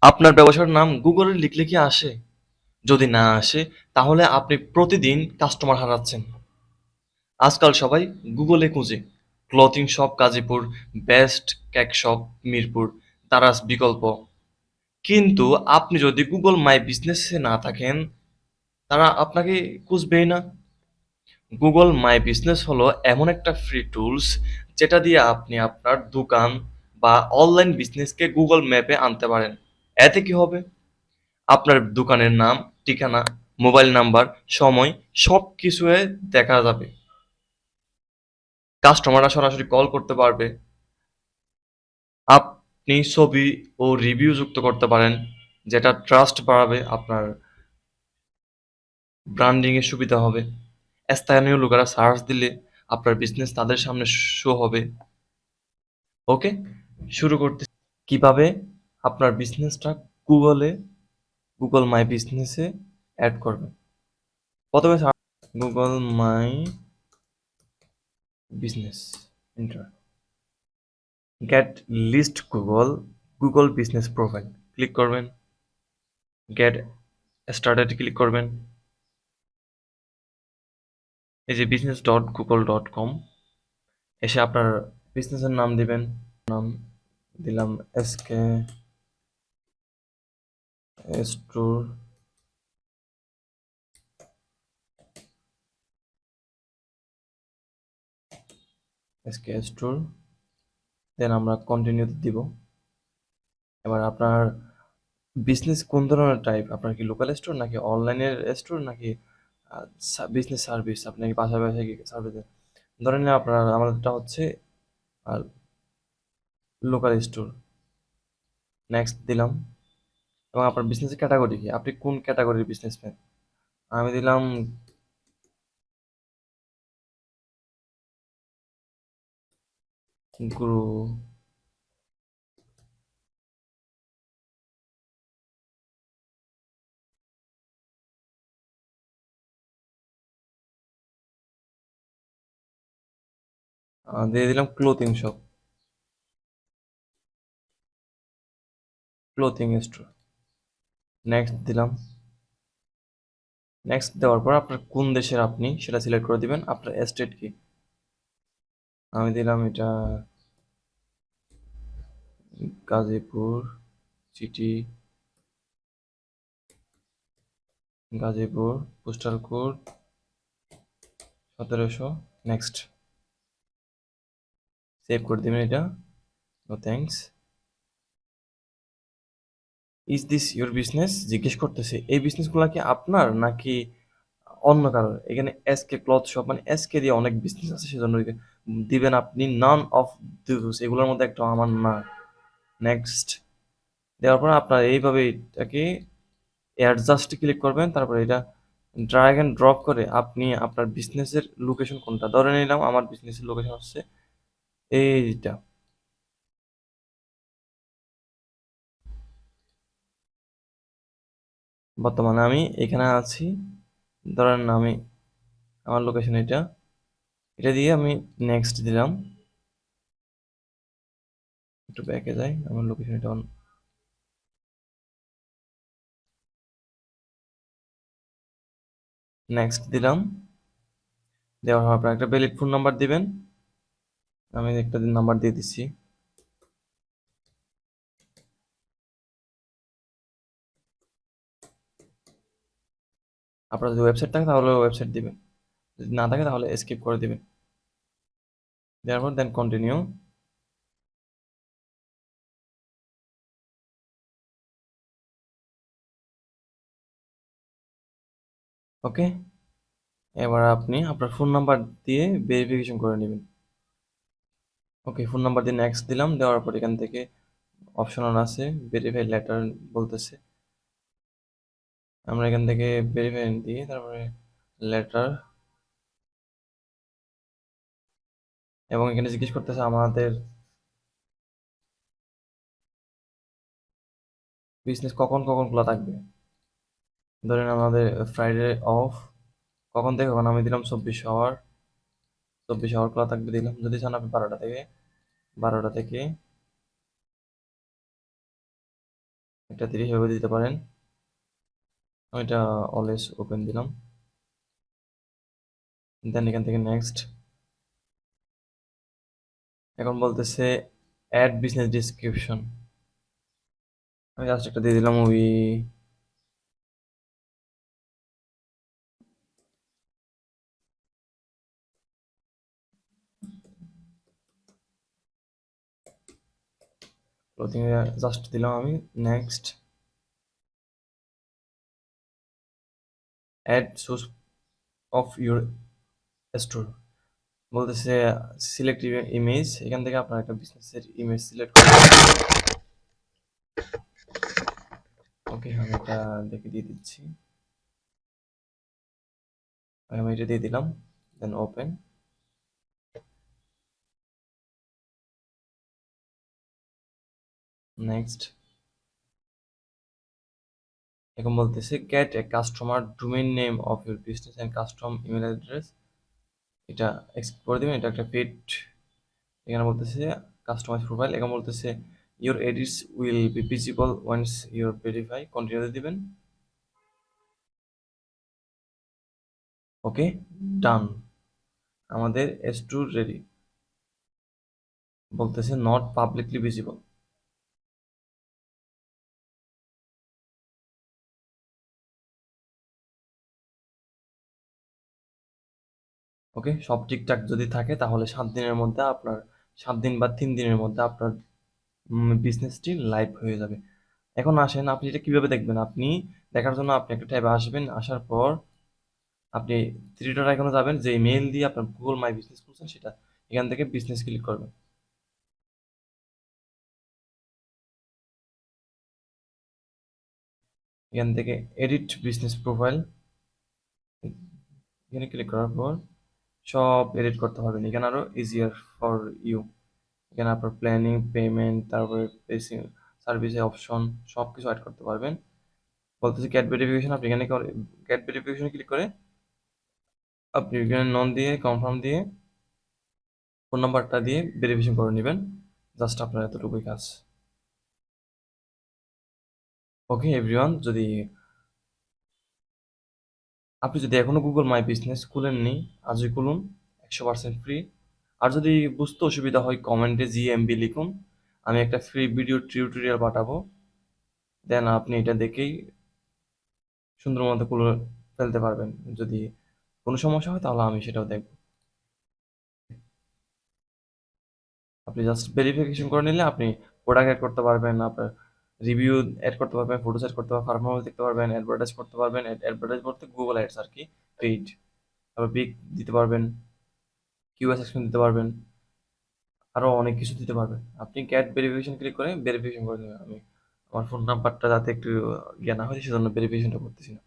আপনার ব্যবসার নাম গুগলে লিখলে কি আসে? যদি না আসে, তাহলে আপনি প্রতিদিন কাস্টমার হারাচ্ছেন। আজকাল সবাই গুগলে খুঁজে clothing shop Gazipur, best cake shop Mirpur, Tarash বিকল্প। কিন্তু আপনি যদি গুগল মাই বিজনেসে না থাকেন, তারা আপনাকে খুঁজবেই না। গুগল মাই বিজনেস হলো এমন একটা ফ্রি টুলস যেটা দিয়ে আপনি আপনার দোকান বা অনলাইন বিজনেসকে গুগল ম্যাপে আনতে পারেন। এতে কি হবে? আপনার দোকানের নাম, ঠিকানা, মোবাইল নাম্বার, সময় সবকিছু দেখা যাবে। কাস্টমাররা সরাসরি কল করতে পারবে। আপনি ছবি ও রিভিউ যুক্ত করতে পারেন, যেটা ট্রাস্ট বাড়াবে, আপনার ব্র্যান্ডিং এর সুবিধা হবে। স্থানীয় লোকেরা সার্চ দিলে আপনার বিজনেস তাদের সামনে শো হবে। ওকে, শুরু করতে কিভাবে আপনার বিজনেসটা গুগলে, গুগল মাই বিজনেসে অ্যাড করবেন। প্রথমে Google my business, enter, get list Google, Google business profile click করবেন, গেট স্টার্টেড ক্লিক করবেন। এই যে business.google.com, এসে আপনার বিজনেসের নাম দিবেন। নাম দিলাম এসকে স্টোর, এসকে স্টোর, দেন আমরা কন্টিনিউ দিব। এবার আপনার বিজনেস কোন ধরনের টাইপ, আপনার কি লোকাল স্টোর নাকি অনলাইনের স্টোর নাকি বিজনেস সার্ভিস, আপনি কি পাশাপাশি সার্ভিস ধরে নিন। আপনার আমাদেরটা হচ্ছে লোকাল স্টোর, নেক্সট দিলাম। এবং আপনার বিজনেসের ক্যাটাগরি কি, আপনি কোন ক্যাটাগরির বিজনেসম্যান। আমি দিলাম গ্রো, দিয়ে দিলাম clothing shop, clothing store, next দিলাম। নেক্সট দেওয়ার পর আপনার কোন দেশের আপনি সেটা সিলেক্ট করে দিবেন, আপনার স্টেট কি। আমি দিলাম এটা Gazipur city, Gazipur, postal code 1700। Next, save করে দিবেন এটা। No thanks. Is this your business জিজ্ঞেস করতেছে, এই বিজনেসগুলো কি আপনার নাকি অন্য কারোর। এখানে এসকে ক্লথ শপ মানে এসকে দিয়ে অনেক বিজনেস আছে, সেজন্য দিবেন আপনি নান অফ দিস, এগুলোর মধ্যে একটা আমার না। নেক্সট দেওয়ার পর আপনার এইভাবে এটাকে অ্যাডজাস্ট ক্লিক করবেন। তারপর এটা ড্র্যাগ এন্ড ড্রপ করে আপনি আপনার বিজনেসের লোকেশন কোনটা, ধরে নিলাম আমার বিজনেসের লোকেশন হচ্ছে এইটা। বর্তমানে আমি এখানে আছি, ধরেন আমি আমার লোকেশন এটা, এটা দিয়ে আমি নেক্সট দিলাম। একটু ব্যাকে যাই, আমার লোকেশন এটা নেক্সট দিলাম। দেওয়ার পর আপনার একটা ভ্যালিড ফোন নাম্বার দিবেন। আমি একটা নাম্বার দিয়ে দিচ্ছি। আপনার যদি ওয়েবসাইট থাকে তাহলে ওয়েবসাইট দিবেন, যদি না থাকে তাহলে স্কিপ করে দিবেন। দেওয়ার পর দেন কন্টিনিউ। ওকে, এবার আপনি আপনার ফোন নাম্বার দিয়ে ভেরিফিকেশন করে নেবেন। ওকে, ফোন নাম্বার দিয়ে নেক্সট দিলাম। দেওয়ার পর এখান থেকে অপশন আছে ভেরিফাই লেটার বলতেছে, আমরা এখান থেকে ভেরিফাই দিয়ে তারপরে লেটার, এবং এখানে জিজ্ঞেস করতেছে আমাদের বিজনেস কখন কখন খোলা থাকবে। ধরেন আমাদের ফ্রাইডে অফ, কখন থেকে কখন, আমি দিলাম 24 আওয়ার, 24 আওয়ার খোলা থাকবে দিলাম। যদি চান আপনি 12টা থেকে, 12টা থেকে একটা 30 এভাবে দিতে পারেন। আমি এটা অলওয়েজ ওপেন দিলাম। দেন এখান থেকে নেক্সট। এখন বলতেছে অ্যাড বিজনেস ডিসক্রিপশন। আমি জাস্ট একটা দিয়ে দিলাম উই ক্লোথিং জাস্ট দিলাম আমি। Next add source of your store. বলতেছে সিলেক্ট ইমেজ, এখান থেকে আপনার একটা বিজনেসের ইমেজ সিলেক্ট করবেন। ওকে, আমি এটা দেখে দিয়ে দিচ্ছি। আমি এটা দিয়ে দিলাম, দেন ওপেন। নেক্সট। এখন বলতেছে gate A customer domain name of your business and custom email address. এটা এক্সপোর্ট করে দেবেন, এটা একটা পেড। এখানে বলতেছে কাস্টমাইজ প্রোফাইল। এখন বলতেছে your edits will be visible once your verify, continue দিবেন। ওকে, ডান। আমাদের S2 রেডি। বলতেছে নট পাবলিকলি ভিজিবল। ওকে, সব ঠিকঠাক যদি থাকে তাহলে 7 দিনের মধ্যে আপনার, 7 দিন বা 3 দিনের মধ্যে আপনার বিজনেসটি লাইভ হয়ে যাবে। এখন আসেন আপনি এটা কিভাবে দেখবেন। আপনি দেখার জন্য আপনি একটা ট্যাবে আসবেন, আসার পর আপনি থ্রি ডট আইকনে যাবেন, যে মেইল দিয়ে আপনার গুগল মাই বিজনেস খুলছেন সেটা, এখান থেকে বিজনেস ক্লিক করবেন। এখান থেকে এডিট বিজনেস প্রোফাইল, এখানে ক্লিক করার পর সব এডিট করতে পারবেন। এখানে আরো ইজিয়ার ফর ইউ, এখানে আপনার প্ল্যানিং, পেমেন্ট, তারপরে সার্ভিসে অপশন সব কিছু অ্যাড করতে পারবেন। বলতেছি ক্যাট ভেরিফিকেশন, আপনি এখানে ক্যাট ভেরিফিকেশনে ক্লিক করে আপনি এখানে নন দিয়ে কনফার্ম দিয়ে ফোন নাম্বারটা দিয়ে ভেরিফিকেশন করে নেবেন। জাস্ট আপনার এতটুকুই কাজ। ওকে এভরিওয়ান, আপনি যদি এখনো গুগল মাই বিজনেস খুলেননি, আজই খুলুন, 100% ফ্রি। আর যদি বুঝতে অসুবিধা হয় কমেন্টে জিএমবি লিখুন, আমি একটা ফ্রি ভিডিও টিউটোরিয়াল পাঠাবো। দেন আপনি এটা দেখেই সুন্দর মতো খুলে ফেলতে পারবেন। যদি কোনো সমস্যা হয় তাহলে আমি সেটাও দেখব। আপনি জাস্ট ভেরিফিকেশন করে নিলে আপনি প্রোডাক্ট অ্যাড করতে পারবেন, আপনার রিভিউ অ্যাড করতে পারবেন, ফটোস অ্যাড করতে পারবেন, পারফরমেন্স দেখতে পারবেন, অ্যাডভার্টাইজ করতে পারবেন। অ্যাডভার্টাইজ বলতে গুগল অ্যাডস আর কি, পেইড। তারপর পিক দিতে পারবেন, কিউআর সেকশন দিতে পারবেন, আরও অনেক কিছু দিতে পারবেন। আপনি ক্যাট ভেরিফিকেশন ক্লিক করে ভেরিফিকেশন করে দেবেন। আমি আমার ফোন নাম্বারটা যাতে একটু জ্ঞান হয় সেজন্য ভেরিফিকেশনটা করতেছি না।